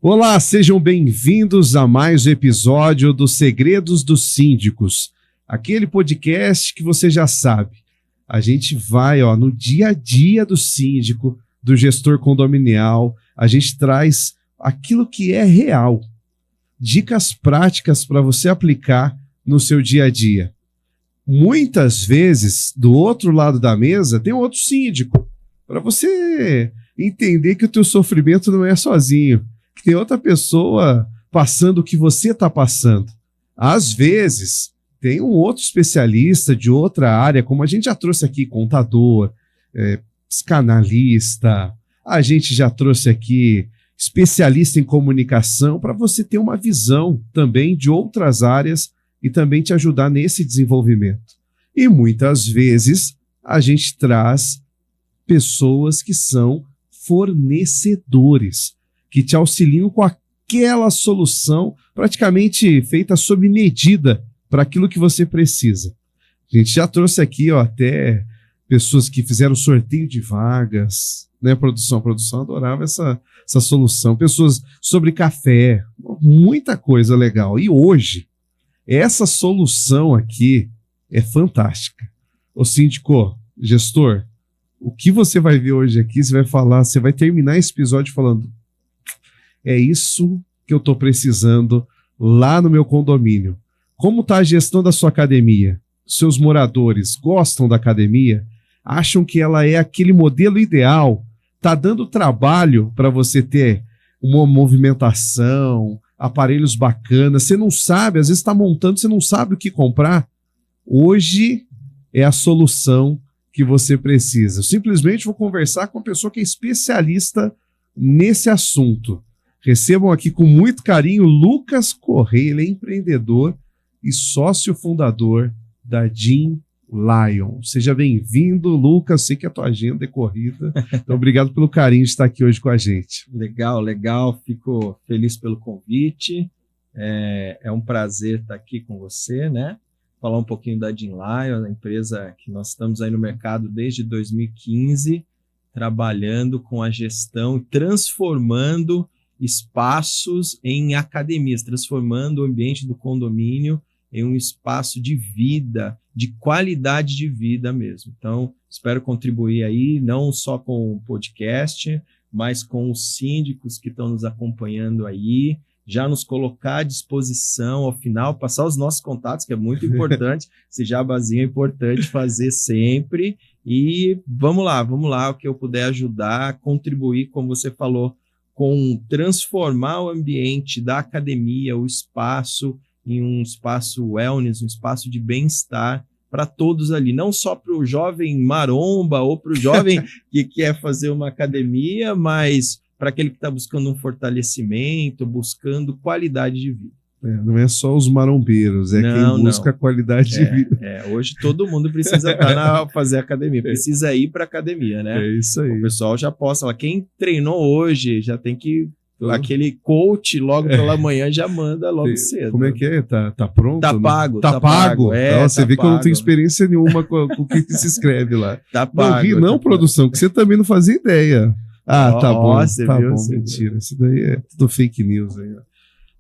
Olá, sejam bem-vindos a mais um episódio dos Segredos dos Síndicos, aquele podcast que você já sabe. A gente vai no dia a dia do síndico, do gestor condominial, a gente traz aquilo que é real, dicas práticas para você aplicar no seu dia a dia. Muitas vezes, do outro lado da mesa, tem outro síndico, para você entender que o teu sofrimento não é sozinho, que tem outra pessoa passando o que você está passando. Às vezes, tem um outro especialista de outra área, como a gente já trouxe aqui, contador, psicanalista, a gente já trouxe aqui especialista em comunicação, para você ter uma visão também de outras áreas e também te ajudar nesse desenvolvimento. E muitas vezes a gente traz pessoas que são fornecedores, que te auxiliam com aquela solução praticamente feita sob medida para aquilo que você precisa. A gente já trouxe aqui até pessoas que fizeram sorteio de vagas, né, produção? A produção adorava essa solução. Pessoas sobre café, muita coisa legal. E hoje, essa solução aqui é fantástica. Ô síndico, gestor, o que você vai ver hoje aqui, você vai falar, você vai terminar esse episódio falando: é isso que eu estou precisando lá no meu condomínio. Como está a gestão da sua academia? Seus moradores gostam da academia? Acham que ela é aquele modelo ideal? Está dando trabalho para você ter uma movimentação, aparelhos bacanas? Você não sabe, às vezes está montando, você não sabe o que comprar? Hoje é a solução que você precisa. Eu simplesmente vou conversar com uma pessoa que é especialista nesse assunto. Recebam aqui com muito carinho Lucas Correia, ele é empreendedor e sócio fundador da Gym Lion. Seja bem-vindo, Lucas. Sei que a tua agenda é corrida, então obrigado pelo carinho de estar aqui hoje com a gente. Legal. Fico feliz pelo convite. É um prazer estar aqui com você, né? Falar um pouquinho da Gym Lion, a empresa que nós estamos aí no mercado desde 2015, trabalhando com a gestão, transformando espaços em academias, transformando o ambiente do condomínio em um espaço de vida, de qualidade de vida mesmo. Então, espero contribuir aí, não só com o podcast, mas com os síndicos que estão nos acompanhando aí, já nos colocar à disposição, ao final, passar os nossos contatos, que é muito importante, esse jabazinho é importante fazer sempre, e vamos lá, o que eu puder ajudar, contribuir, como você falou, com transformar o ambiente da academia, o espaço, em um espaço wellness, um espaço de bem-estar para todos ali, não só para o jovem maromba ou para o jovem que quer fazer uma academia, mas para aquele que está buscando um fortalecimento, buscando qualidade de vida. Não é só os marombeiros, quem busca qualidade de vida. Hoje todo mundo precisa fazer academia, precisa ir para academia, né? É isso aí. O pessoal já posta lá, quem treinou hoje já tem que... Aquele coach logo pela manhã já manda logo cedo. Como é que é? Tá pronto? Tá pago. Tá pago? Você vê pago. Que eu não tenho experiência nenhuma com o que se escreve lá. Tá pago. Não vi não, produção, que você também não fazia ideia. Tá bom, mentira. Viu? Isso daí é tudo fake news aí.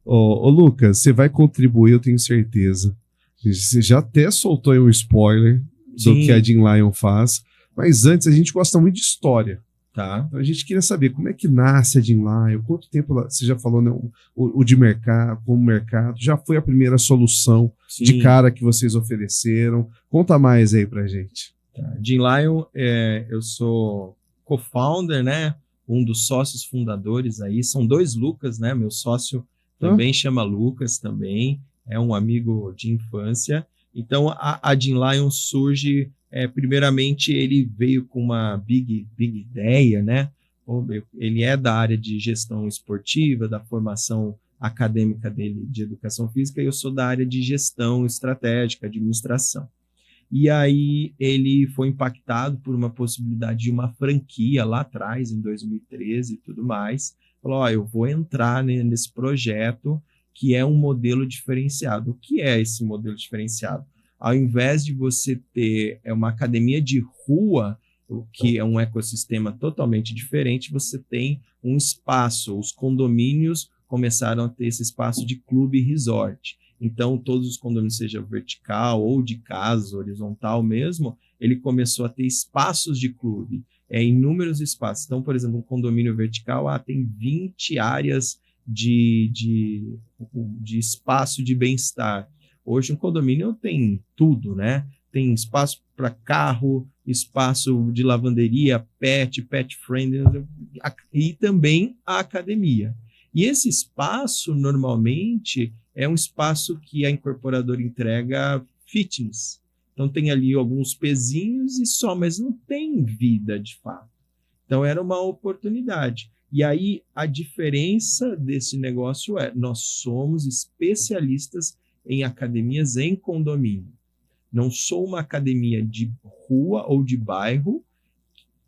Ô Lucas, você vai contribuir, eu tenho certeza. Você já até soltou aí um spoiler do que a Gym Lion faz, mas antes a gente gosta muito de história. Tá. Então a gente queria saber como é que nasce a Gym Lion, quanto tempo você já falou, né, o de mercado, como mercado, já foi a primeira solução de cara que vocês ofereceram? Conta mais aí pra gente. Tá. Gym Lion, eu sou co-founder, né? Um dos sócios fundadores aí, são dois Lucas, né? Meu sócio também chama Lucas, também é um amigo de infância. Então a Gym Lion surge, primeiramente ele veio com uma big ideia, né? Ele é da área de gestão esportiva, da formação acadêmica dele de educação física, e eu sou da área de gestão estratégica, administração. E aí ele foi impactado por uma possibilidade de uma franquia lá atrás, em 2013 e tudo mais. Falou, eu vou entrar nesse projeto que é um modelo diferenciado. O que é esse modelo diferenciado? Ao invés de você ter uma academia de rua, o que é um ecossistema totalmente diferente, você tem um espaço, os condomínios começaram a ter esse espaço de clube e resort. Então, todos os condomínios, seja vertical ou de casa, horizontal mesmo, ele começou a ter espaços de clube, inúmeros espaços. Então, por exemplo, um condomínio vertical tem 20 áreas de espaço de bem-estar. Hoje, um condomínio tem tudo, né? Tem espaço para carro, espaço de lavanderia, pet friendly, e também a academia. E esse espaço, normalmente, é um espaço que a incorporadora entrega fitness. Então, tem ali alguns pezinhos e só, mas não tem vida de fato. Então, era uma oportunidade. E aí, a diferença desse negócio nós somos especialistas em academias em condomínio. Não sou uma academia de rua ou de bairro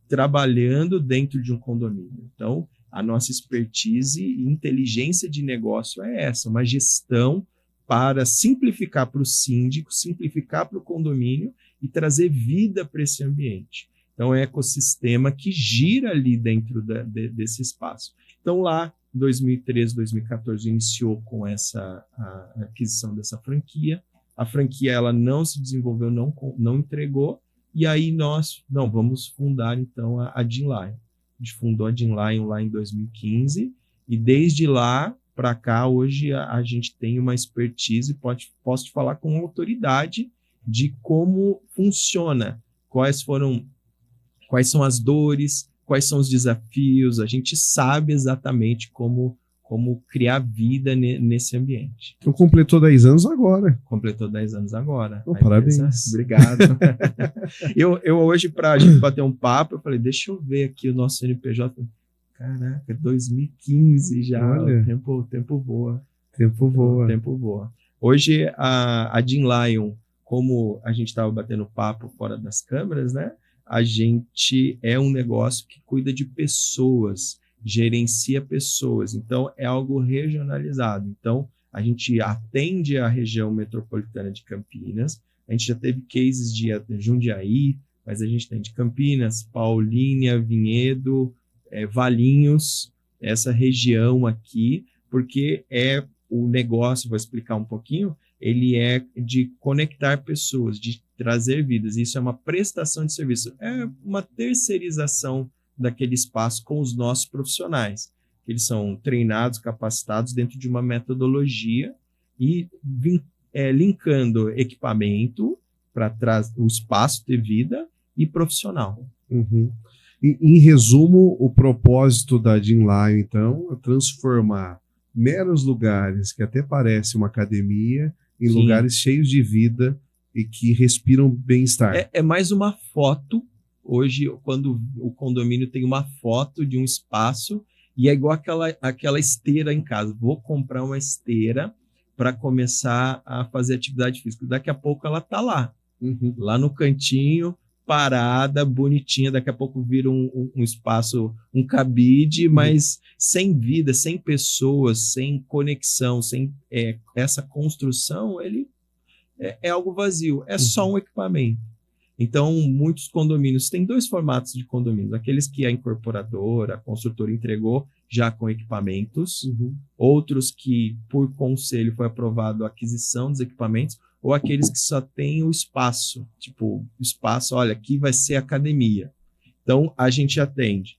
trabalhando dentro de um condomínio. Então, a nossa expertise e inteligência de negócio é essa, uma gestão para simplificar para o síndico, simplificar para o condomínio e trazer vida para esse ambiente. Então, é um ecossistema que gira ali dentro desse espaço. Então, lá, em 2013, 2014, iniciou com a aquisição dessa franquia. A franquia ela não se desenvolveu, não entregou, e aí vamos fundar, então, a Gym Lion. A gente fundou a Gym Lion lá em 2015, e desde lá para cá, hoje, a gente tem uma expertise, posso te falar com autoridade de como funciona, quais são as dores, quais são os desafios, a gente sabe exatamente como criar vida nesse ambiente. Então completou 10 anos agora. Completou 10 anos agora. Parabéns. Obrigado. eu hoje, para a gente bater um papo, eu falei, deixa eu ver aqui o nosso CNPJ. Caraca, 2015 já. Olha, o tempo voa. O tempo voa. Hoje, a Gym Lion, como a gente estava batendo papo fora das câmeras, né? A gente é um negócio que cuida de pessoas, gerencia pessoas, então é algo regionalizado. Então, a gente atende a região metropolitana de Campinas, a gente já teve cases de Jundiaí, mas a gente tem de Campinas, Paulínia, Vinhedo, Valinhos, essa região aqui, porque o negócio, vou explicar um pouquinho, ele é de conectar pessoas, de trazer vidas. Isso é uma prestação de serviço, é uma terceirização daquele espaço com os nossos profissionais. Eles são treinados, capacitados dentro de uma metodologia e linkando equipamento para o espaço ter vida e profissional. Uhum. Em resumo, o propósito da Gym Lion, então, é transformar meros lugares que até parece uma academia em Sim. lugares cheios de vida e que respiram bem-estar. É mais uma foto. Hoje, quando o condomínio tem uma foto de um espaço, e é igual aquela esteira em casa. Vou comprar uma esteira para começar a fazer atividade física. Daqui a pouco ela está lá, lá no cantinho, parada, bonitinha. Daqui a pouco vira um espaço, um cabide, mas sem vida, sem pessoas, sem conexão, sem essa construção, ele é algo vazio. É só um equipamento. Então, muitos condomínios, tem dois formatos de condomínios, aqueles que a incorporadora, a construtora entregou já com equipamentos, outros que, por conselho, foi aprovado a aquisição dos equipamentos, ou aqueles que só tem o espaço, tipo, espaço, olha, aqui vai ser academia. Então, a gente atende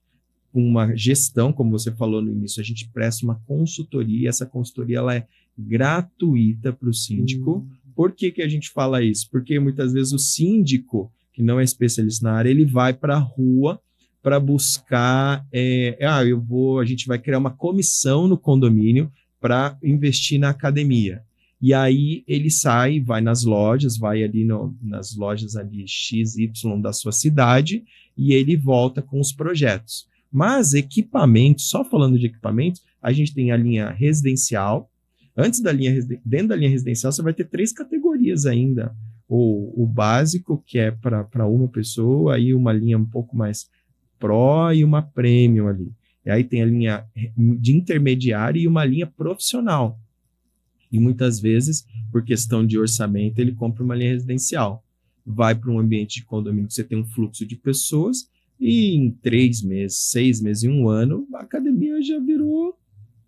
uma gestão, como você falou no início, a gente presta uma consultoria, essa consultoria ela é gratuita para o síndico. Por que a gente fala isso? Porque muitas vezes o síndico, que não é especialista na área, ele vai para a rua para buscar, a gente vai criar uma comissão no condomínio para investir na academia. E aí ele sai, vai nas lojas, vai ali nas lojas ali XY da sua cidade e ele volta com os projetos. Mas equipamentos, só falando de equipamentos, a gente tem a linha residencial. Dentro da linha residencial, você vai ter 3 categorias ainda. O básico, que é para uma pessoa, aí uma linha um pouco mais Pro e uma Premium ali. E aí tem a linha de intermediário e uma linha profissional. E muitas vezes, por questão de orçamento, ele compra uma linha residencial. Vai para um ambiente de condomínio que você tem um fluxo de pessoas e em 3 meses, 6 meses e 1 ano, a academia já virou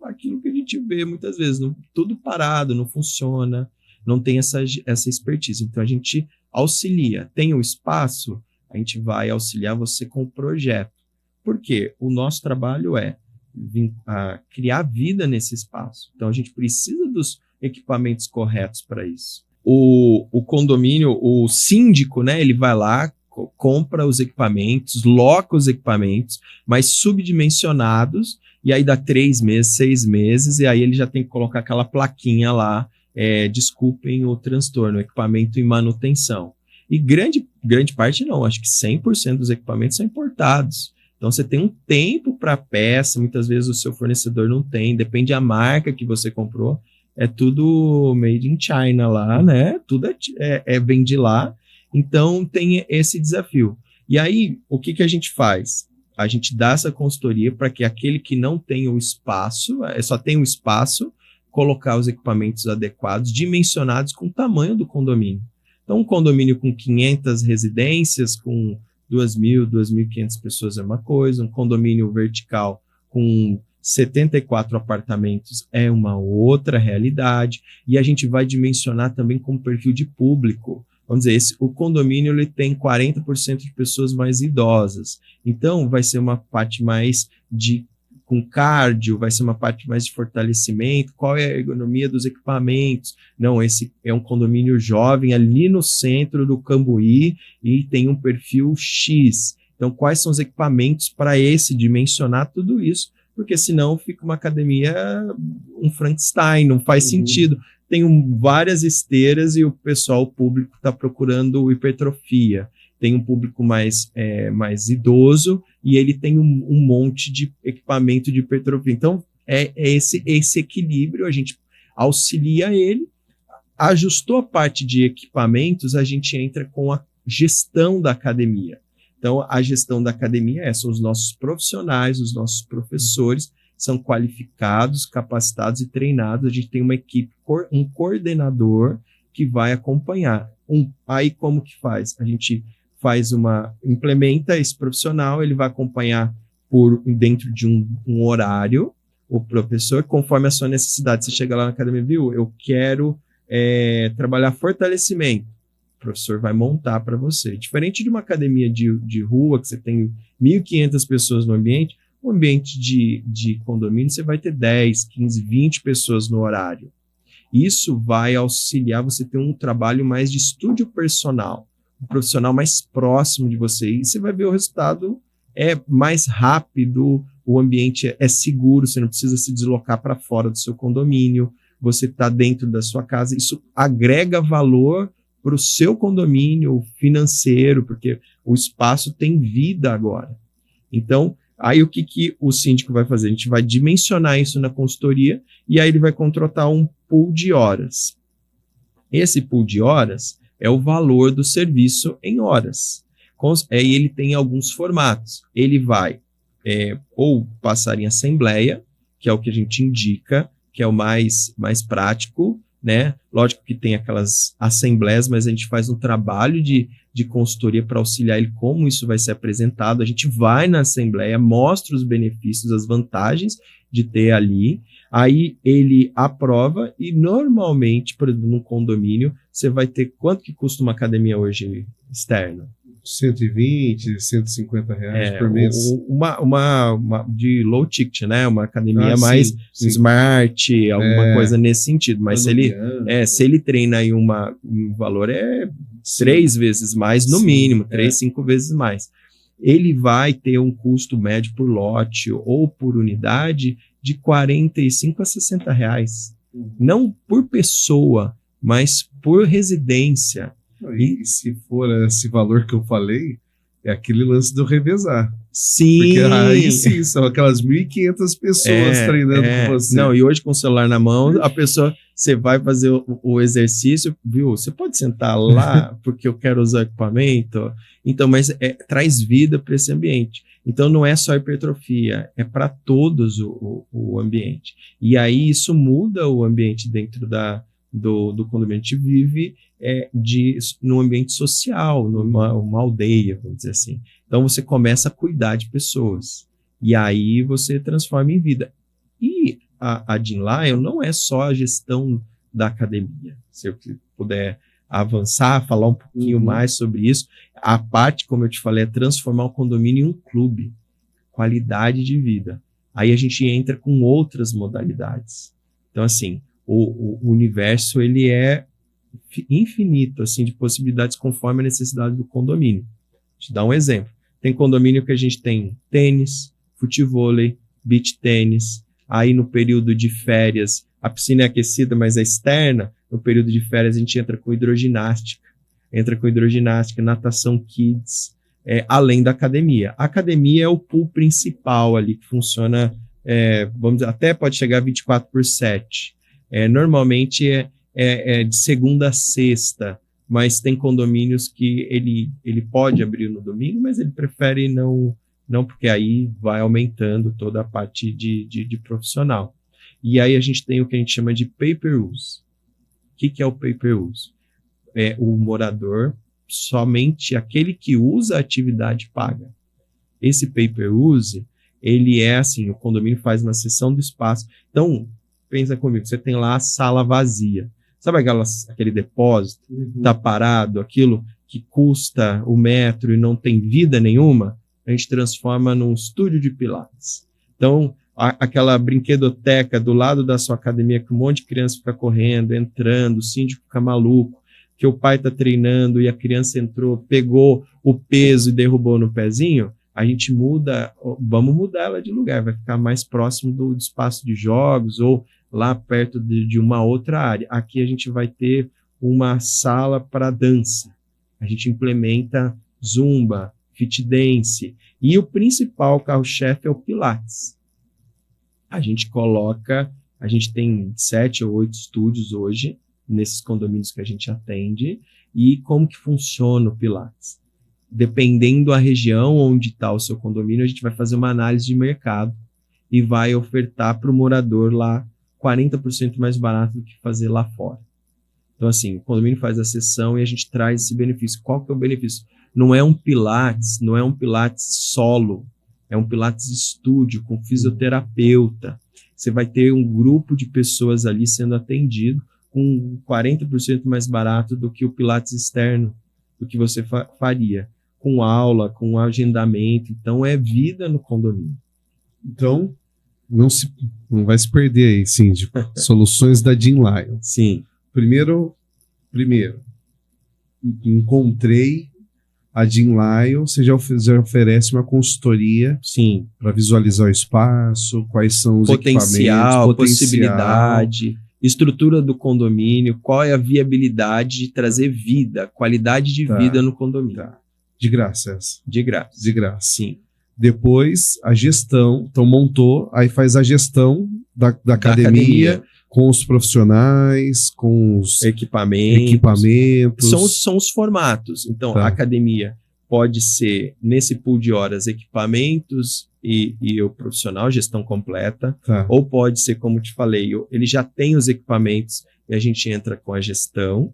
aquilo que a gente vê muitas vezes, tudo parado, não funciona, não tem essa expertise. Então a gente auxilia. Tem o espaço, a gente vai auxiliar você com o projeto. Por quê? O nosso trabalho é criar vida nesse espaço. Então a gente precisa dos equipamentos corretos para isso. O condomínio, o síndico, né, ele vai lá, compra os equipamentos, loca os equipamentos, mas subdimensionados, e aí dá 3 meses, 6 meses, e aí ele já tem que colocar aquela plaquinha lá, desculpem o transtorno, equipamento em manutenção. E grande parte não, acho que 100% dos equipamentos são importados. Então você tem um tempo para a peça, muitas vezes o seu fornecedor não tem, depende da marca que você comprou, é tudo made in China lá, né? Tudo vem de lá. Então tem esse desafio. E aí, o que a gente faz? A gente dá essa consultoria para que aquele que não tem o espaço, só tem o espaço, colocar os equipamentos adequados, dimensionados com o tamanho do condomínio. Então, um condomínio com 500 residências, com 2.000, 2.500 pessoas é uma coisa, um condomínio vertical com 74 apartamentos é uma outra realidade, e a gente vai dimensionar também com perfil de público. Vamos dizer, o condomínio ele tem 40% de pessoas mais idosas, então vai ser uma parte mais com cardio, vai ser uma parte mais de fortalecimento, qual é a ergonomia dos equipamentos. Não, esse é um condomínio jovem ali no centro do Cambuí e tem um perfil X. Então, quais são os equipamentos para dimensionar tudo isso? Porque senão fica uma academia, um Frankenstein, não faz sentido. Tem várias esteiras e o público está procurando hipertrofia. Tem um público mais idoso e ele tem um monte de equipamento de hipertrofia. Então, esse equilíbrio, a gente auxilia ele. Ajustou a parte de equipamentos, a gente entra com a gestão da academia. Então, a gestão da academia são os nossos profissionais, os nossos professores, são qualificados, capacitados e treinados. A gente tem uma equipe, um coordenador que vai acompanhar. Aí, como que faz? A gente implementa esse profissional, ele vai acompanhar dentro de um horário, o professor, conforme a sua necessidade. Você chega lá na academia, viu? Eu quero trabalhar fortalecimento. O professor vai montar para você. Diferente de uma academia de rua, que você tem 1.500 pessoas no ambiente, um ambiente de condomínio, você vai ter 10, 15, 20 pessoas no horário. Isso vai auxiliar você a ter um trabalho mais de estúdio personal, um profissional mais próximo de você, e você vai ver o resultado mais rápido, o ambiente é seguro, você não precisa se deslocar para fora do seu condomínio, você está dentro da sua casa, isso agrega valor para o seu condomínio financeiro, porque o espaço tem vida agora. Então, aí o que o síndico vai fazer? A gente vai dimensionar isso na consultoria e aí ele vai contratar um pool de horas. Esse pool de horas é o valor do serviço em horas. E ele tem alguns formatos. Ele vai ou passar em assembleia, que é o que a gente indica, que é o mais prático, né? Lógico que tem aquelas assembleias, mas a gente faz um trabalho de consultoria para auxiliar ele como isso vai ser apresentado. A gente vai na assembleia, mostra os benefícios, as vantagens de ter ali, aí ele aprova e normalmente, por exemplo, num condomínio, você vai ter quanto que custa uma academia hoje externa? 120, 150 reais por mês. Uma de low ticket, né? Uma academia mais sim. Smart, alguma coisa nesse sentido. Mas se ele treina aí um valor 3 vezes mais, no mínimo, 3, 5 vezes mais. Ele vai ter um custo médio por lote ou por unidade de 45 a 60 reais. Não por pessoa, mas por residência. E se for esse valor que eu falei, é aquele lance do revezar. Sim. Porque aí sim, são aquelas 1.500 pessoas treinando com você. Não, e hoje com o celular na mão, a pessoa, você vai fazer o exercício, viu? Você pode sentar lá porque eu quero usar equipamento. Então, mas traz vida para esse ambiente. Então, não é só hipertrofia, é para todos o ambiente. E aí isso muda o ambiente dentro do condomínio. A gente vive num ambiente social, numa aldeia, vamos dizer assim. Então você começa a cuidar de pessoas e aí você transforma em vida. E a Jim Lion não é só a gestão da academia. Se eu puder avançar, falar um pouquinho mais sobre isso, a parte, como eu te falei, é transformar o condomínio em um clube, qualidade de vida. Aí a gente entra com outras modalidades. Então, assim, o universo, ele é infinito, assim, de possibilidades conforme a necessidade do condomínio. Vou te dar um exemplo. Tem condomínio que a gente tem tênis, futevôlei, beach tênis. Aí no período de férias, a piscina é aquecida, mas é externa. No período de férias a gente entra com hidroginástica, natação kids, além da academia. A academia é o pool principal ali, que funciona, vamos dizer, até pode chegar a 24/7. Normalmente é de segunda a sexta, mas tem condomínios que ele pode abrir no domingo, mas ele prefere não, porque aí vai aumentando toda a parte de profissional. E aí a gente tem o que a gente chama de pay-per-use. O que é o pay-per-use? É o morador, somente aquele que usa a atividade paga. Esse pay-per-use, ele é assim, o condomínio faz uma cessão do espaço. Então, pensa comigo, você tem lá a sala vazia. Sabe aquele depósito, tá parado, aquilo que custa o metro e não tem vida nenhuma? A gente transforma num estúdio de pilates. Então, aquela brinquedoteca do lado da sua academia que um monte de criança fica correndo, entrando, o síndico fica maluco, que o pai está treinando e a criança entrou, pegou o peso e derrubou no pezinho, a gente vamos mudar ela de lugar, vai ficar mais próximo do espaço de jogos ou lá perto de uma outra área. Aqui a gente vai ter uma sala para dança. A gente implementa zumba, fit dance, e o principal carro-chefe é o pilates. A gente tem 7 ou 8 estúdios hoje, nesses condomínios que a gente atende, e como que funciona o pilates? Dependendo da região onde está o seu condomínio, a gente vai fazer uma análise de mercado e vai ofertar para o morador lá 40% mais barato do que fazer lá fora. Então, assim, o condomínio faz a sessão e a gente traz esse benefício. Qual que é o benefício? Não é um pilates solo, é um pilates estúdio com fisioterapeuta. Você vai ter um grupo de pessoas ali sendo atendido com 40% mais barato do que o pilates externo, do que você faria, com aula, com agendamento. Então, é vida no condomínio. Então, não vai se perder aí, síndico. Soluções da Jim Lion. Sim. Primeiro, encontrei a Jim Lion, você já oferece uma consultoria para visualizar o espaço, quais são os equipamentos, possibilidade, estrutura do condomínio, qual é a viabilidade de trazer vida, qualidade de vida no condomínio. Tá. De graça essa? De graça. De graça. Sim. Depois, a gestão, então montou, aí faz a gestão da academia com os profissionais, com os equipamentos. São os formatos. Então, a academia pode ser, nesse pool de horas, equipamentos e o profissional, gestão completa. Ou pode ser, como te falei, ele já tem os equipamentos e a gente entra com a gestão.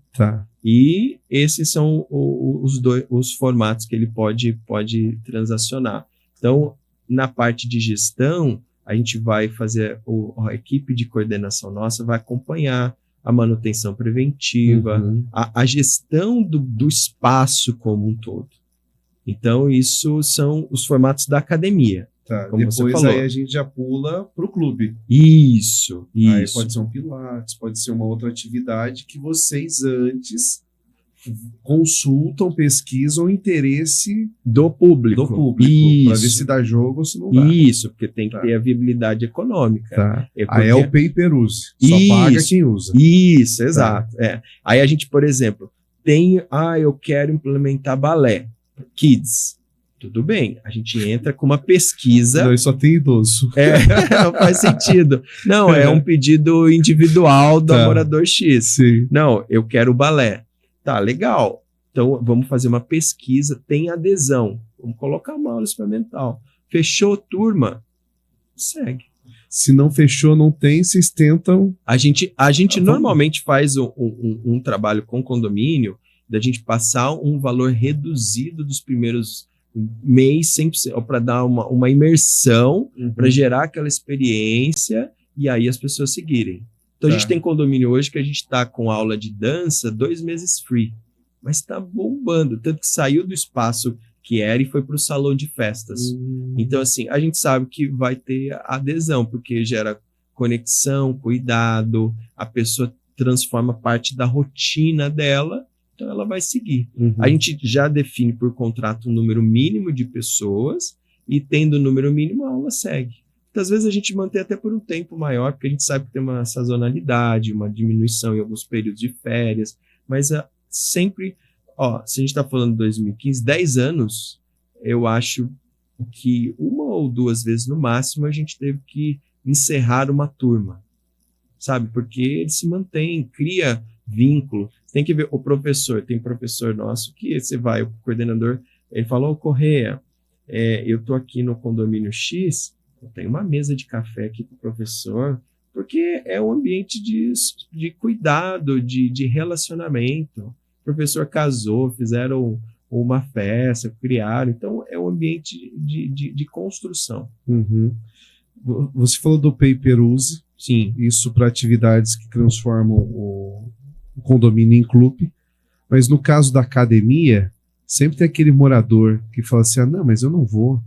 E esses são os formatos que ele pode transacionar. Então, na parte de gestão, a gente vai fazer, a equipe de coordenação nossa vai acompanhar a manutenção preventiva, a gestão do espaço como um todo. Então, isso são os formatos da academia. Como depois você falou. Aí a gente já pula para o clube. Isso. Aí pode ser um pilates, pode ser uma outra atividade que vocês antes consultam, pesquisam o interesse do público, para ver se dá jogo ou se não dá. Isso, porque tem que ter a viabilidade econômica. Aí é o pay-per-use, só paga quem usa. Isso, exato. Aí a gente, por exemplo, eu quero implementar balé, kids. Tudo bem, a gente entra com uma pesquisa. Não, só tem idoso. Não faz sentido. Não, é um pedido individual do morador X. Sim. Não, eu quero balé. Tá, legal. Então, vamos fazer uma pesquisa, tem adesão. Vamos colocar uma aula experimental. Fechou, turma? Segue. Se não fechou, não tem, vocês tentam... A gente normalmente faz um trabalho com condomínio, da gente passar um valor reduzido dos primeiros mês, 100%, para dar uma imersão, para gerar aquela experiência e aí as pessoas seguirem. Então a gente tem condomínio hoje que a gente está com aula de dança 2 meses free, mas está bombando, tanto que saiu do espaço que era e foi para o salão de festas. Então assim, a gente sabe que vai ter adesão, porque gera conexão, cuidado, a pessoa transforma parte da rotina dela, então ela vai seguir. A gente já define por contrato um número mínimo de pessoas e tendo o número mínimo, a aula segue. Muitas vezes a gente mantém até por um tempo maior, porque a gente sabe que tem uma sazonalidade, uma diminuição em alguns períodos de férias, mas sempre, se a gente está falando de 2015, 10 anos, eu acho que 1 ou 2 vezes no máximo a gente teve que encerrar uma turma, sabe? Porque ele se mantém, cria vínculo. Tem que ver o professor, tem professor nosso que você vai, o coordenador, ele falou, Correia, eu estou aqui no condomínio X, eu tenho uma mesa de café aqui com o professor, porque é um ambiente de cuidado, de relacionamento. O professor casou, fizeram uma festa, criaram, então é um ambiente de construção. Você falou do pay-per-use. Sim. Isso para atividades que transformam o condomínio em clube, mas no caso da academia, sempre tem aquele morador que fala assim, não, mas eu não vou.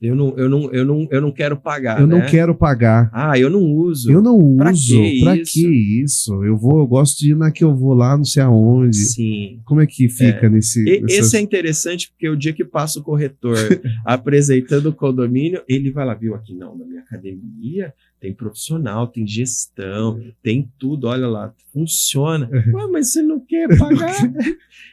Eu não quero pagar, Eu não quero pagar. Eu não uso. Eu não uso. Pra isso? que isso? Eu gosto de ir na que eu vou lá, não sei aonde. Sim. Como é que fica nesse... Esse é interessante, porque o dia que passa o corretor apresentando o condomínio, ele vai lá, viu, aqui não, na minha academia tem profissional, tem gestão, tem tudo, olha lá, funciona. Ué, mas você não quer pagar?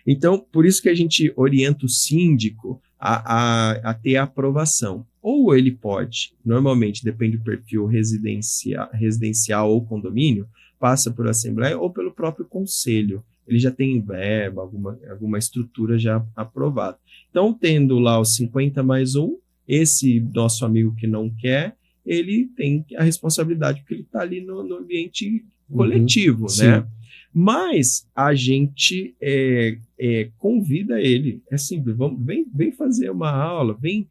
Então, por isso que a gente orienta o síndico a ter a aprovação. Ou ele pode, normalmente depende do perfil residencial ou condomínio, passa por assembleia ou pelo próprio conselho. Ele já tem verba, alguma estrutura já aprovada. Então, tendo lá os 50 mais 1, esse nosso amigo que não quer, ele tem a responsabilidade, porque ele está ali no ambiente coletivo, né? Mas a gente convida ele, é simples, vem fazer uma aula, vem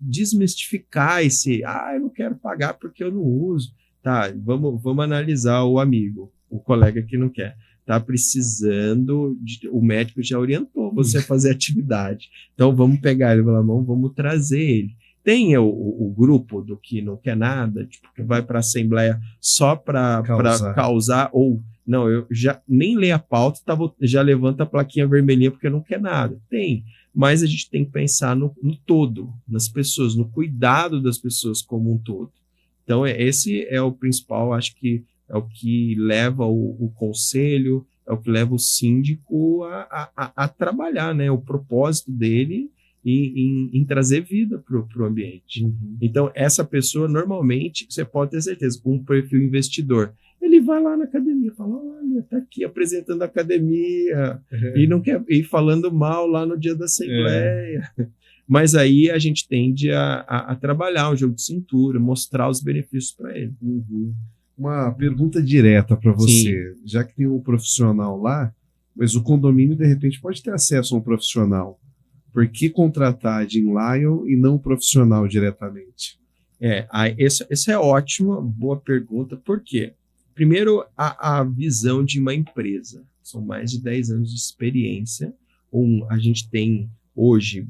desmistificar esse, eu não quero pagar porque eu não uso. Tá, vamos analisar o amigo, o colega que não quer. Tá precisando, o médico já orientou você a fazer atividade. Então vamos pegar ele pela mão, vamos trazer ele. Tem o grupo do que não quer nada, tipo, que vai para a assembleia só para causar, ou não, eu já nem leio a pauta, já levanta a plaquinha vermelhinha porque não quer nada. Tem, mas a gente tem que pensar no todo, nas pessoas, no cuidado das pessoas como um todo. Então, esse é o principal, acho que é o que leva o conselho, é o que leva o síndico a trabalhar, né? O propósito dele em trazer vida para o ambiente. Então, essa pessoa, normalmente, você pode ter certeza, com um perfil investidor, ele vai lá na academia, fala, olha, tá aqui apresentando a academia, e não quer ir falando mal lá no dia da assembleia. Mas aí a gente tende a trabalhar o jogo de cintura, mostrar os benefícios para ele. Uma pergunta direta para você. Sim. Já que tem um profissional lá, mas o condomínio, de repente, pode ter acesso a um profissional. Por que contratar a Jim Lyle e não um profissional diretamente? Essa é ótima, boa pergunta. Por quê? Primeiro, a visão de uma empresa. São mais de 10 anos de experiência. A gente tem hoje,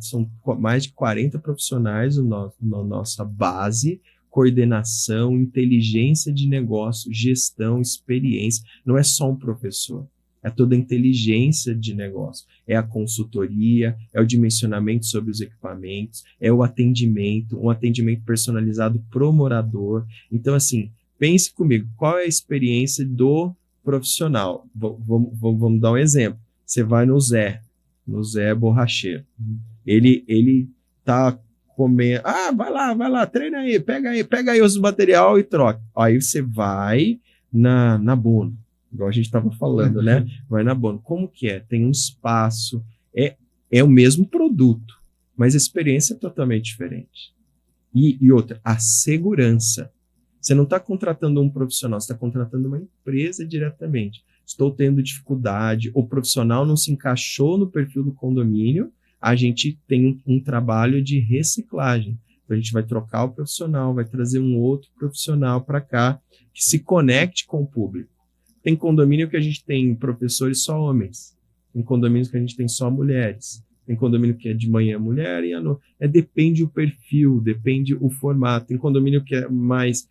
são mais de 40 profissionais na nossa base, coordenação, inteligência de negócio, gestão, experiência. Não é só um professor. É toda a inteligência de negócio, é a consultoria, é o dimensionamento sobre os equipamentos, é o atendimento, um atendimento personalizado pro morador. Então, assim, pense comigo, qual é a experiência do profissional? Vamos dar um exemplo. Você vai no Zé borracheiro. Ele tá comendo, vai lá, treina aí, pega aí os material e troca. Aí você vai na Bono. Igual a gente estava falando, né? Vai na Bono. Como que é? Tem um espaço, é o mesmo produto, mas a experiência é totalmente diferente. E outra, a segurança. Você não está contratando um profissional, você está contratando uma empresa diretamente. Estou tendo dificuldade, o profissional não se encaixou no perfil do condomínio, a gente tem um trabalho de reciclagem. Então a gente vai trocar o profissional, vai trazer um outro profissional para cá que se conecte com o público. Tem condomínio que a gente tem professores só homens, tem condomínios que a gente tem só mulheres, tem condomínio que é de manhã mulher e à noite. Depende o perfil, depende o formato. Tem condomínio que é mais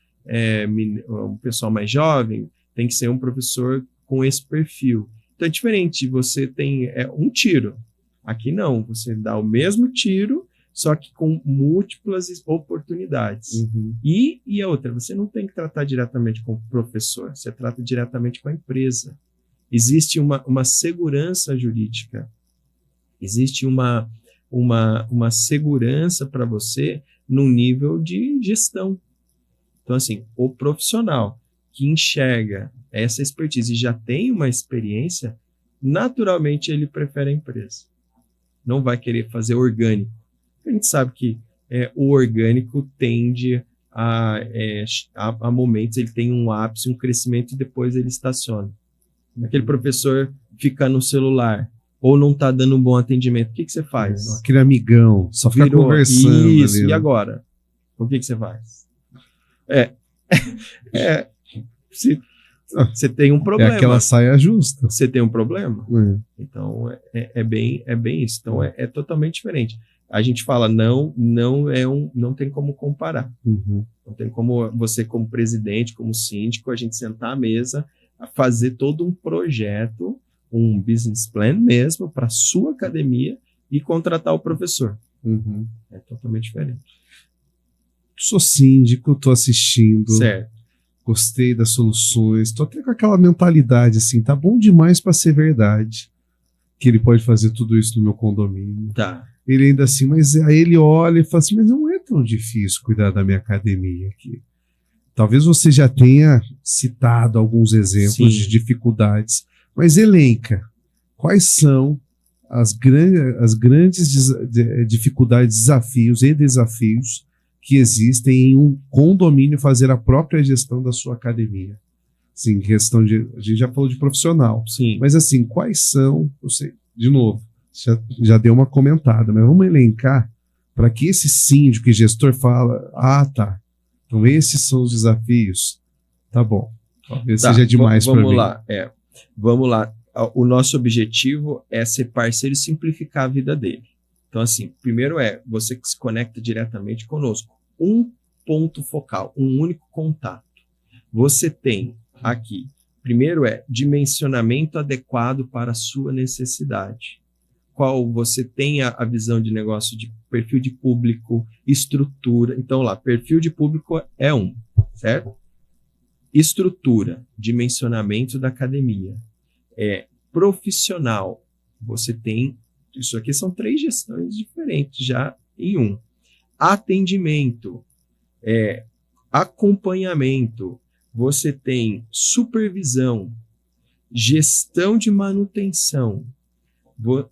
um pessoal mais jovem, tem que ser um professor com esse perfil. Então é diferente, você tem um tiro. Aqui não, você dá o mesmo tiro, só que com múltiplas oportunidades. Uhum. E a outra, você não tem que tratar diretamente com o professor, você trata diretamente com a empresa. Existe uma segurança jurídica, existe uma segurança para você no nível de gestão. Então, assim, o profissional que enxerga essa expertise e já tem uma experiência, naturalmente ele prefere a empresa. Não vai querer fazer orgânico. A gente sabe que o orgânico tende a momentos, ele tem um ápice, um crescimento e depois ele estaciona. Aquele professor fica no celular ou não está dando um bom atendimento, o que você faz? Aquele amigão, só fica conversando. Isso, ali, e agora? O que você faz? Você tem um problema. É aquela saia justa. Você tem um problema? Então, é bem isso. Então, é totalmente diferente. A gente fala, não tem como comparar. Uhum. Não tem como você, como presidente, como síndico, a gente sentar à mesa, fazer todo um projeto, um business plan mesmo, para a sua academia e contratar o professor. Uhum. É totalmente diferente. Sou síndico, tô assistindo. Certo. Gostei das soluções, tô até com aquela mentalidade assim, tá bom demais para ser verdade que ele pode fazer tudo isso no meu condomínio. Tá. Ele ainda assim, mas aí ele olha e fala assim, mas não é tão difícil cuidar da minha academia aqui. Talvez você já tenha citado alguns exemplos de dificuldades, mas elenca quais são as grandes dificuldades, desafios que existem em um condomínio fazer a própria gestão da sua academia. Sim, questão de... A gente já falou de profissional. Sim. Mas assim, quais são... Eu sei, de novo, já deu uma comentada, mas vamos elencar para que esse síndico e gestor fala, tá, então esses são os desafios. Tá bom. Talvez seja demais para mim. Vamos lá. O nosso objetivo é ser parceiro e simplificar a vida dele. Então, assim, primeiro você que se conecta diretamente conosco. Um ponto focal, um único contato. Você tem aqui, primeiro dimensionamento adequado para a sua necessidade. Qual você tem a visão de negócio de perfil de público, estrutura. Então, lá, perfil de público é certo? Estrutura, dimensionamento da academia. Profissional, você tem... Isso aqui são 3 gestões diferentes já em um. Atendimento, acompanhamento, você tem supervisão, gestão de manutenção,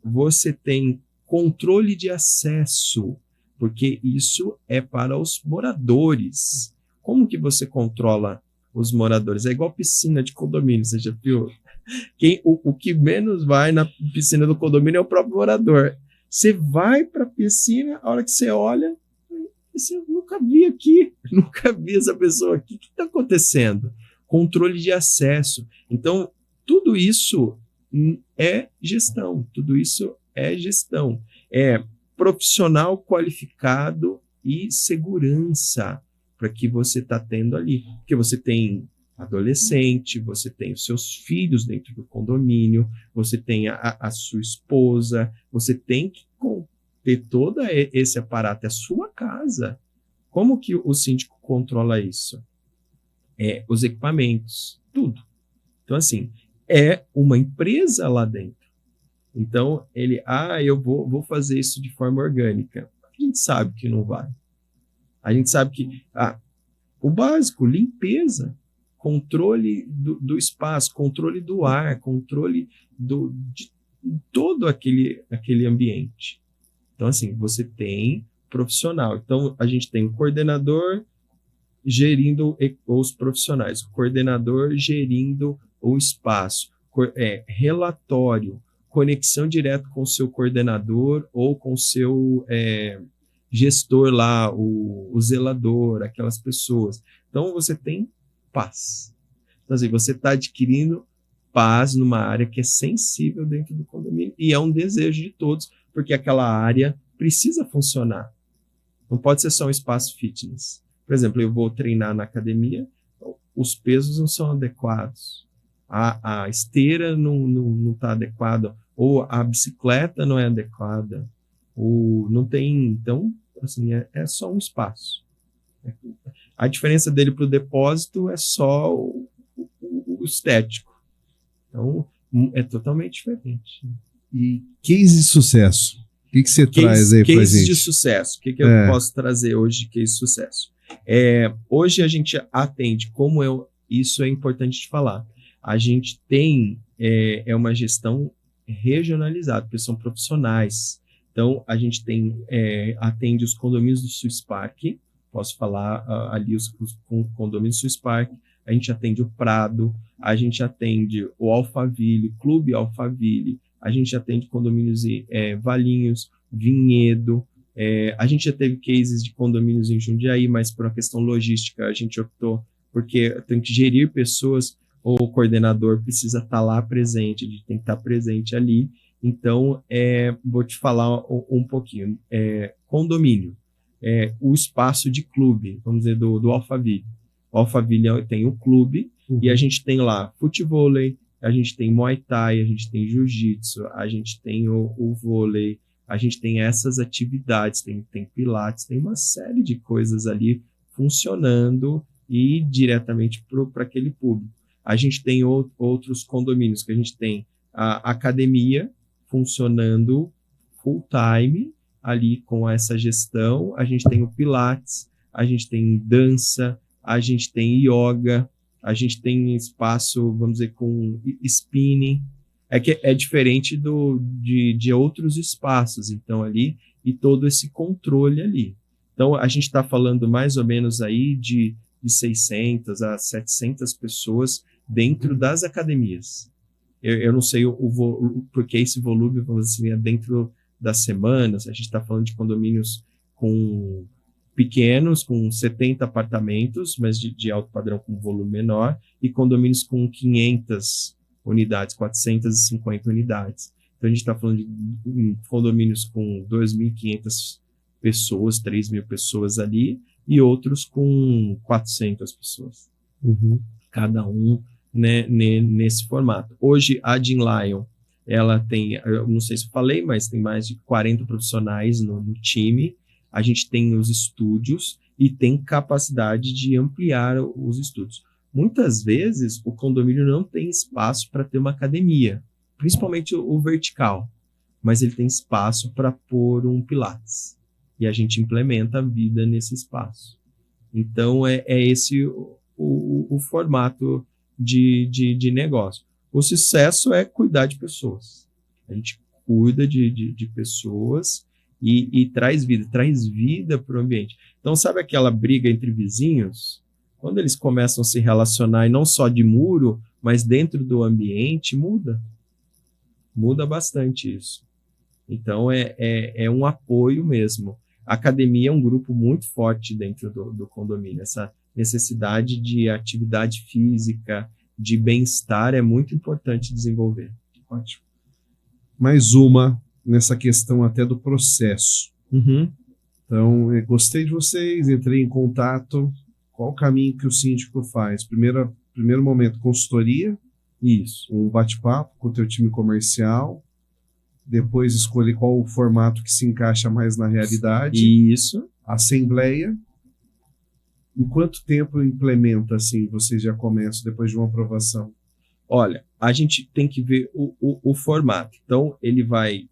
você tem controle de acesso, porque isso é para os moradores. Como que você controla os moradores? É igual piscina de condomínio, você já viu? O que menos vai na piscina do condomínio é o próprio morador. Você vai para a piscina, a hora que você olha, você nunca vi aqui, nunca vi essa pessoa aqui. O que está acontecendo? Controle de acesso. Então, tudo isso é gestão. Tudo isso é gestão. É profissional qualificado e segurança para que você está tendo ali. Porque você tem adolescente, você tem os seus filhos dentro do condomínio, você tem a sua esposa, você tem que ter todo esse aparato, é a sua casa. Como que o síndico controla isso? Os equipamentos, tudo. Então, assim, é uma empresa lá dentro. Então, eu vou fazer isso de forma orgânica. A gente sabe que não vai. A gente sabe que o básico, limpeza, controle do espaço, controle do ar, controle de todo aquele ambiente. Então, assim, você tem profissional. Então, a gente tem o coordenador gerindo os profissionais, o coordenador gerindo o espaço, relatório, conexão direta com o seu coordenador ou com o seu gestor lá, o zelador, aquelas pessoas. Então, você tem paz. Então, assim, você está adquirindo paz numa área que é sensível dentro do condomínio e é um desejo de todos, porque aquela área precisa funcionar. Não pode ser só um espaço fitness. Por exemplo, eu vou treinar na academia, os pesos não são adequados, a esteira não está adequada, ou a bicicleta não é adequada, ou não tem. Então, assim, é só um espaço. A diferença dele para o depósito é só o estético. Então, é totalmente diferente. E case de sucesso? O que você traz aí pra gente? Case de sucesso. O que eu posso trazer hoje de case de sucesso? Hoje a gente atende, isso é importante de falar, a gente tem uma gestão regionalizada, porque são profissionais. Então, a gente atende os condomínios do Swiss Park, posso falar ali os condomínios do Swiss Park, a gente atende o Prado, a gente atende o Alphaville, Clube Alphaville, a gente atende condomínios em Valinhos, Vinhedo, a gente já teve cases de condomínios em Jundiaí, mas por uma questão logística a gente optou, porque tem que gerir pessoas, o coordenador precisa estar lá presente, a gente tem que estar presente ali. Então, vou te falar um pouquinho. Condomínio, o espaço de clube, vamos dizer, do Alphaville. O Alphaville tem o clube, e a gente tem lá futevôlei, a gente tem Muay Thai, a gente tem Jiu-Jitsu, a gente tem o vôlei, a gente tem essas atividades, tem pilates, tem uma série de coisas ali funcionando e diretamente para aquele público. A gente tem outros condomínios, que a gente tem a academia funcionando full time ali com essa gestão, a gente tem o pilates, a gente tem dança, a gente tem yoga, a gente tem espaço, vamos dizer, com spinning, que é diferente de outros espaços, então, ali, e todo esse controle ali. Então, a gente está falando mais ou menos aí de 600 a 700 pessoas dentro das academias. Eu não sei porque esse volume, vamos dizer assim, é dentro das semanas, a gente está falando de condomínios com pequenos, com 70 apartamentos, mas de alto padrão com volume menor, e condomínios com 500 unidades, 450 unidades. Então, a gente está falando de condomínios com 2.500 pessoas, 3.000 pessoas ali, e outros com 400 pessoas. Cada um, né, nesse formato. Hoje, a Jim Lion, ela tem, eu não sei se eu falei, mas tem mais de 40 profissionais no time. A gente tem os estúdios e tem capacidade de ampliar os estúdios. Muitas vezes, o condomínio não tem espaço para ter uma academia, principalmente o vertical, mas ele tem espaço para pôr um pilates. E a gente implementa a vida nesse espaço. Então, é esse o formato de negócio. O sucesso é cuidar de pessoas. A gente cuida de pessoas e traz vida para o ambiente. Então, sabe aquela briga entre vizinhos? Quando eles começam a se relacionar, e não só de muro, mas dentro do ambiente, muda. Muda bastante isso. Então, é um apoio mesmo. A academia é um grupo muito forte dentro do condomínio. Essa necessidade de atividade física, de bem-estar, é muito importante desenvolver. Ótimo. Mais uma nessa questão até do processo. Então, eu gostei de vocês, entrei em contato. Qual o caminho que o síndico faz? Primeiro momento, consultoria. Isso. Um bate-papo com o teu time comercial. Depois escolher qual o formato que se encaixa mais na realidade. Isso. Assembleia. Em quanto tempo implementa, assim, vocês já começam depois de uma aprovação? Olha, a gente tem que ver o formato. Então, ele vai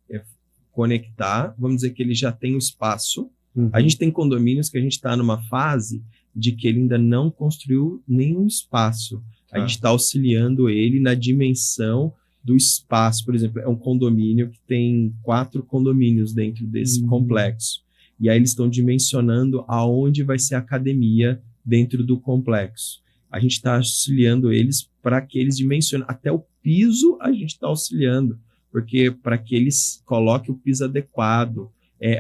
conectar, vamos dizer que ele já tem o espaço. A gente tem condomínios que a gente está numa fase de que ele ainda não construiu nenhum espaço. A gente está auxiliando ele na dimensão do espaço. Por exemplo, é um condomínio que tem 4 condomínios dentro desse complexo. E aí eles estão dimensionando aonde vai ser a academia dentro do complexo. A gente está auxiliando eles para que eles dimensionem. Até o piso a gente está auxiliando, porque para que eles coloquem o piso adequado.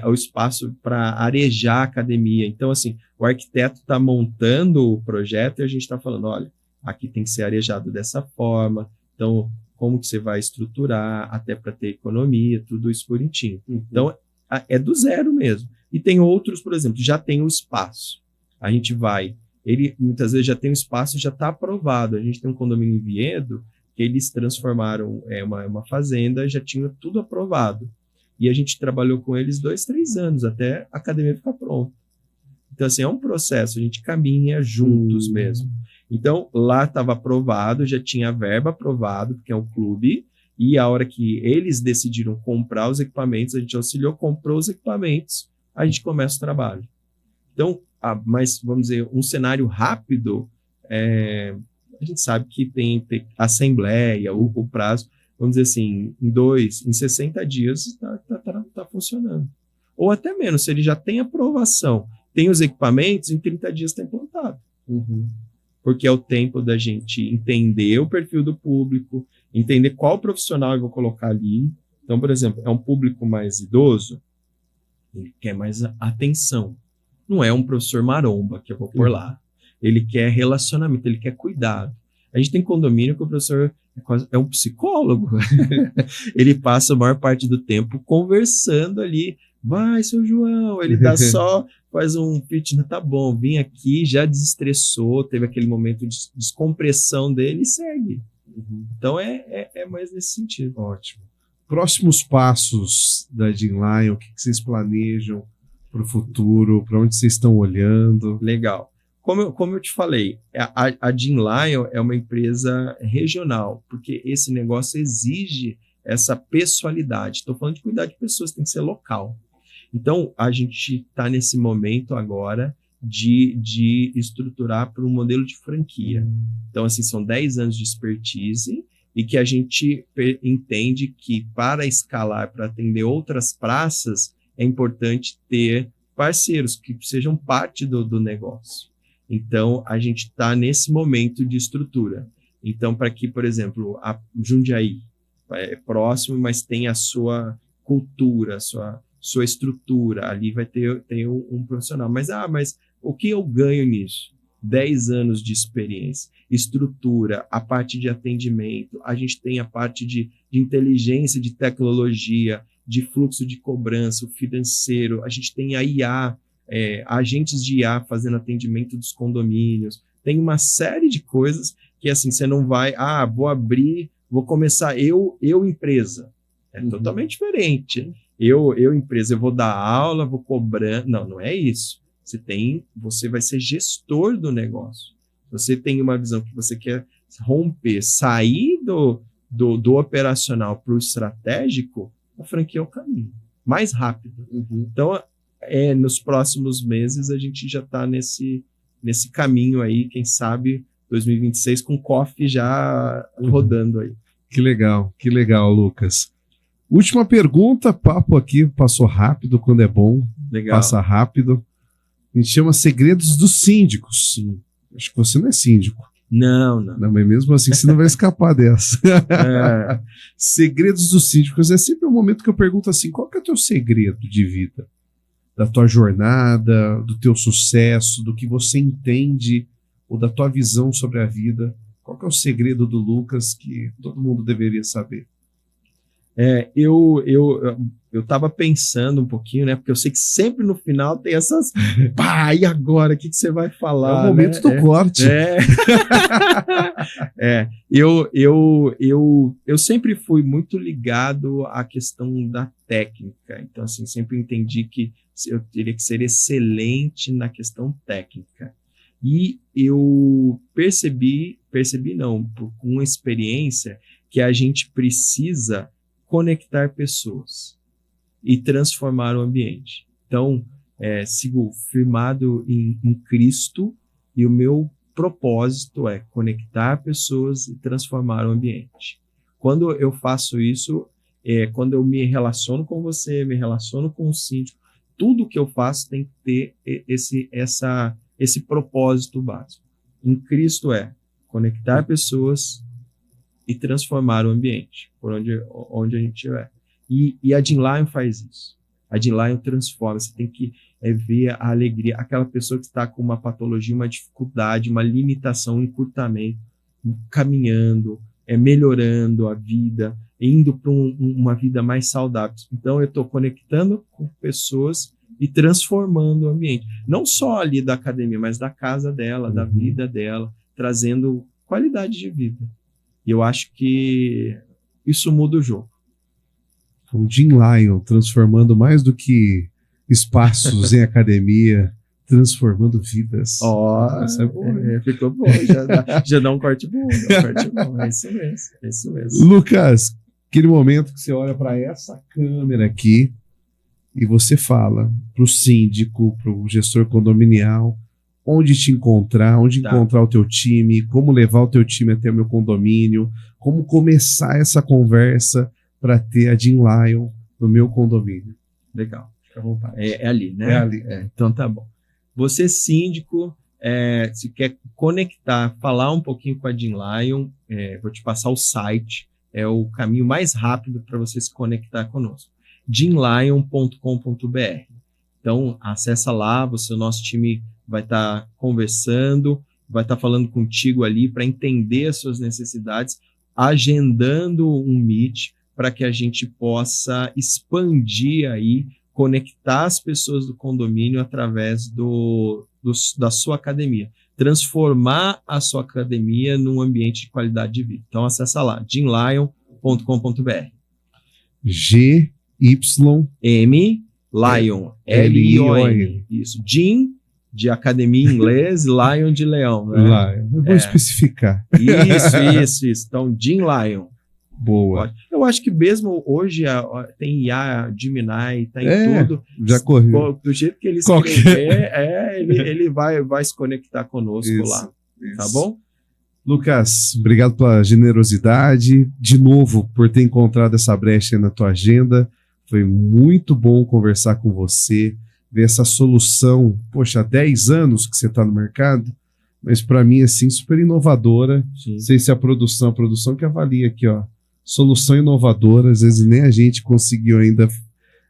o espaço para arejar a academia. Então, assim, o arquiteto está montando o projeto e a gente está falando, olha, aqui tem que ser arejado dessa forma, então, como que você vai estruturar, até para ter economia, tudo isso bonitinho. Então, é do zero mesmo. E tem outros, por exemplo, já tem o espaço. A gente vai, ele muitas vezes já tem o espaço, já está aprovado. A gente tem um condomínio em Vinhedo, que eles transformaram uma fazenda, já tinha tudo aprovado. E a gente trabalhou com eles 2, 3 anos, até a academia ficar pronta. Então, assim, é um processo, a gente caminha juntos mesmo. Então, lá estava aprovado, já tinha a verba aprovado, porque é um clube, e a hora que eles decidiram comprar os equipamentos, a gente auxiliou, comprou os equipamentos, a gente começa o trabalho. Então, mas, vamos dizer, um cenário rápido, a gente sabe que tem assembleia, o prazo, vamos dizer assim, em 60 dias está funcionando. Ou até menos, se ele já tem aprovação, tem os equipamentos, em 30 dias está implantado. Porque é o tempo da gente entender o perfil do público, entender qual profissional eu vou colocar ali. Então, por exemplo, é um público mais idoso, ele quer mais atenção. Não é um professor maromba que eu vou pôr lá. Ele quer relacionamento, ele quer cuidado. A gente tem condomínio que o professor é um psicólogo. Ele passa a maior parte do tempo conversando ali. Vai, seu João, ele dá só, faz um pitch, tá bom, vim aqui, já desestressou, teve aquele momento de descompressão dele e segue. Então é mais nesse sentido. Ótimo. Próximos passos da Jinlion, o que vocês planejam para o futuro, para onde vocês estão olhando? Legal. Como eu te falei, a Jinlion é uma empresa regional, porque esse negócio exige essa pessoalidade. Estou falando de cuidar de pessoas, tem que ser local. Então, a gente está nesse momento agora de estruturar para um modelo de franquia. Então, assim, são 10 anos de expertise e que a gente entende que para escalar, para atender outras praças, é importante ter parceiros que sejam parte do negócio. Então, a gente está nesse momento de estrutura. Então, para que, por exemplo, a Jundiaí é próximo, mas tem a sua cultura, a sua estrutura, ali vai ter um profissional. Mas o que eu ganho nisso? 10 anos de experiência, estrutura, a parte de atendimento, a gente tem a parte de inteligência, de tecnologia, de fluxo de cobrança, o financeiro, a gente tem a IA, agentes de IA fazendo atendimento dos condomínios, tem uma série de coisas que assim, você não vai, vou começar eu empresa, totalmente diferente. Eu empresa, eu vou dar aula, vou cobrar, não é isso. Você vai ser gestor do negócio. Você tem uma visão que você quer romper, sair do operacional para o estratégico, a franquia é o caminho mais rápido. Então, nos próximos meses, a gente já está nesse caminho aí, quem sabe 2026 com o COF já rodando aí. Que legal, Lucas. Última pergunta, papo aqui passou rápido, quando é bom, passa rápido. A gente chama segredos dos síndicos. Sim. Acho que você não é síndico. Não, mas mesmo assim você não vai escapar dessa. Segredos dos síndicos. É sempre um momento que eu pergunto assim, qual que é o teu segredo de vida? Da tua jornada, do teu sucesso, do que você entende, ou da tua visão sobre a vida. Qual que é o segredo do Lucas que todo mundo deveria saber? Eu estava pensando um pouquinho, né? Porque eu sei que sempre no final tem essas... e agora? O que você vai falar? É o momento do corte. Eu sempre fui muito ligado à questão da técnica. Então, assim, sempre entendi que eu teria que ser excelente na questão técnica. E eu percebi não, com uma experiência, que a gente precisa conectar pessoas e transformar o ambiente. Então, sigo firmado em Cristo e o meu propósito é conectar pessoas e transformar o ambiente. Quando eu faço isso, quando eu me relaciono com você, me relaciono com o síndico, tudo que eu faço tem que ter esse propósito básico. Em Cristo conectar pessoas e transformar o ambiente, por onde a gente estiver. E a Jinlion faz isso. A Jean Lion transforma, você tem que ver a alegria, aquela pessoa que está com uma patologia, uma dificuldade, uma limitação, um encurtamento, caminhando, melhorando a vida, indo para uma vida mais saudável. Então, eu estou conectando com pessoas e transformando o ambiente. Não só ali da academia, mas da casa dela, da vida dela, trazendo qualidade de vida. E eu acho que isso muda o jogo. O Jean Lion transformando mais do que espaços em academia, transformando vidas. Essa é boa. Ficou bom, já dá um corte bom. É isso mesmo, é isso mesmo. Lucas, aquele momento que você olha para essa câmera aqui e você fala para o síndico, para o gestor condominial, onde te encontrar, onde encontrar o teu time, como levar o teu time até o meu condomínio, como começar essa conversa para ter a Jean Lion no meu condomínio. Legal. Fica à vontade. É ali, né? É ali. Então tá bom. Você, síndico, se quer conectar, falar um pouquinho com a Jean Lion, vou te passar o site, é o caminho mais rápido para você se conectar conosco. jeanlion.com.br. Então, acessa lá, o nosso time vai estar conversando, vai estar falando contigo ali para entender as suas necessidades, agendando um meet para que a gente possa expandir aí, conectar as pessoas do condomínio através da sua academia, transformar a sua academia num ambiente de qualidade de vida. Então, acessa lá, jeanlion.com.br. G-Y-M Lion, L-I-O-N. Isso. Jean, de academia em inglês, Lion de leão. Né? Lion. Eu vou especificar. Isso. Então, Jean Lion. Boa. Eu acho que mesmo hoje tem IA, Gemini, tá em tudo. Já correu. Do jeito que ele escrever, ele vai se conectar conosco lá. Tá bom? Lucas, obrigado pela generosidade. De novo, por ter encontrado essa brecha aí na tua agenda. Foi muito bom conversar com você, ver essa solução. Poxa, há 10 anos que você está no mercado, mas para mim, assim, super inovadora. Sim. Não sei se a produção que avalia aqui, ó. Solução inovadora, às vezes nem a gente conseguiu ainda.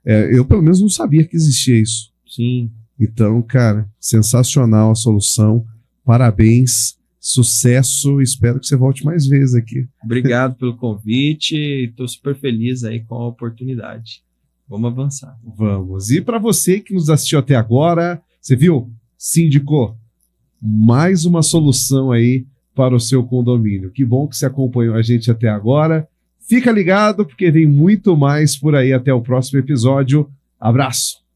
Eu, pelo menos, não sabia que existia isso. Sim. Então, cara, sensacional a solução. Parabéns, sucesso. Espero que você volte mais vezes aqui. Obrigado pelo convite. Estou super feliz aí com a oportunidade. Vamos avançar. Vamos. E para você que nos assistiu até agora, você viu? Síndico, mais uma solução aí para o seu condomínio. Que bom que você acompanhou a gente até agora. Fica ligado, porque vem muito mais por aí. Até o próximo episódio. Abraço!